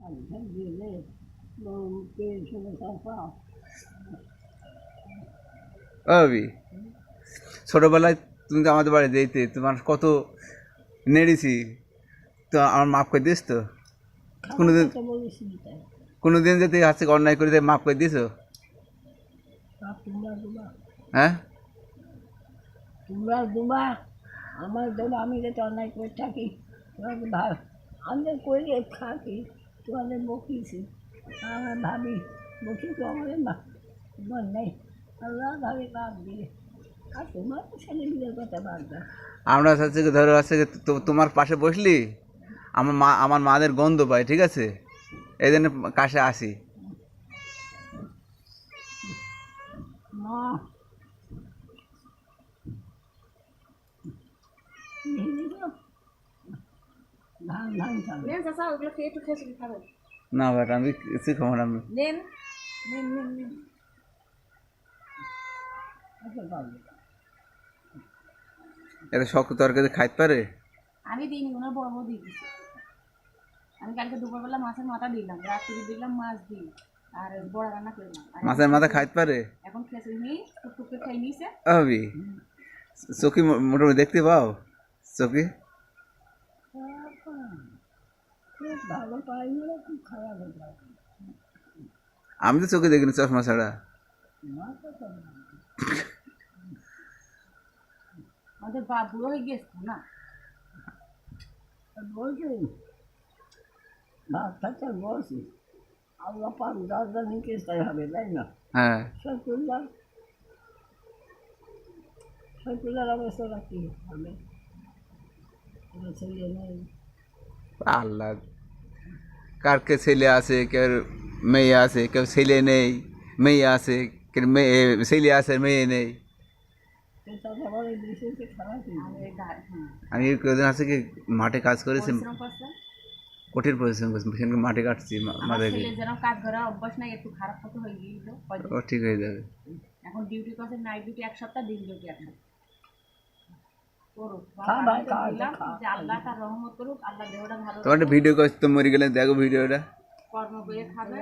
অবি ছোটবেলায় তুমি তো আমাদের বাড়ি যেতে তোমার কত নেড়েছি, তো আমার মাফ করে দিস তো? কোনোদিন কোনোদিন যদি হাতে অন্যায় করে মাফ করে দিস? হ্যাঁ, তোমরা দুবা আমার দেবো, আমি যাতে অন্যায় করে থাকি তোমাকে ভাব, আমি তো করে থাকি তোমাদের বকিয়েছি, আমার ভাবি বকি তো আমাদের মন নেই, আল্লাহ ভাবে বাদ দিয়ে, আর তোমার তো ছেলে বিয়ের কথা বাদ দাও। আমরা হচ্ছে ধরো আছে তোমার পাশে বসলি আমার মাদের গন্ধ পাই, ঠিক আছে, এই জন্য কাছে আসি। মা ধান ধান খাবে না বাট আমি কিছু খাবো না। আমি এত শক্ত তরকারি খাইতে পারে? আমি দিইনি, ওনার বড় বউ দিয়ে দিচ্ছে। আমি কালকে দুপুরবেলা মাছের মাথা দিলাম, রাত্রি দিলাম মাছ দিই, আর বড়া রান্না করলাম। মাছের মাথা খাইতে পারে? এখন খেয়েছে নিয়ে টুকটুকে খাই নিয়েছে। আবি চোখি মোটামুটি দেখতে পাও? চোখি খুব ভালো পাই না, খুব খারাপ হয়ে যায়। আমি তো চোখে দেখিনি চশমা ছাড়া। আমাদের বা বুড়ো হয়ে গেছে না, বলছি ভাত খাচ্ছে বলছি আল্লাহ পাক 10 জন নিকেশটাই হবে, তাই না? হ্যাঁ, সৈকুলার অবস্থাটা কী হবে? ছেলে নেই, আল্লাহ, কার কে ছেলে আছে, কেউ মেয়ে আছে, কেউ ছেলে নেই মেয়ে আছে, কেউ মেয়ে ছেলে আছে মেয়ে নেই। কথা বলে দেশে খারাপই। আমি কদিন আছে কি মাঠে কাজ করেছি, পরিশ্রম করছে। কঠিন পরিশ্রম করছি, সেখানে মাঠে কাটছি আমার মাঠে। ছেলে যেন কাজ করার অভ্যাস নাই, একটু খারাপ মতো হয়ে গিয়েছিল। ও ঠিক হয়ে যাবে। এখন ডিউটি করছে, নাইট ডিউটি 1 সপ্তাহ, দিন ডিউটি 1 সপ্তাহ করুক। আল্লাহ তার রহমত করুক, আল্লাহ দেহটা ভালো। তোমার একটা ভিডিও করছি তো, মরে গেলে দেখো ভিডিওটা। কর্ম করে খাবে।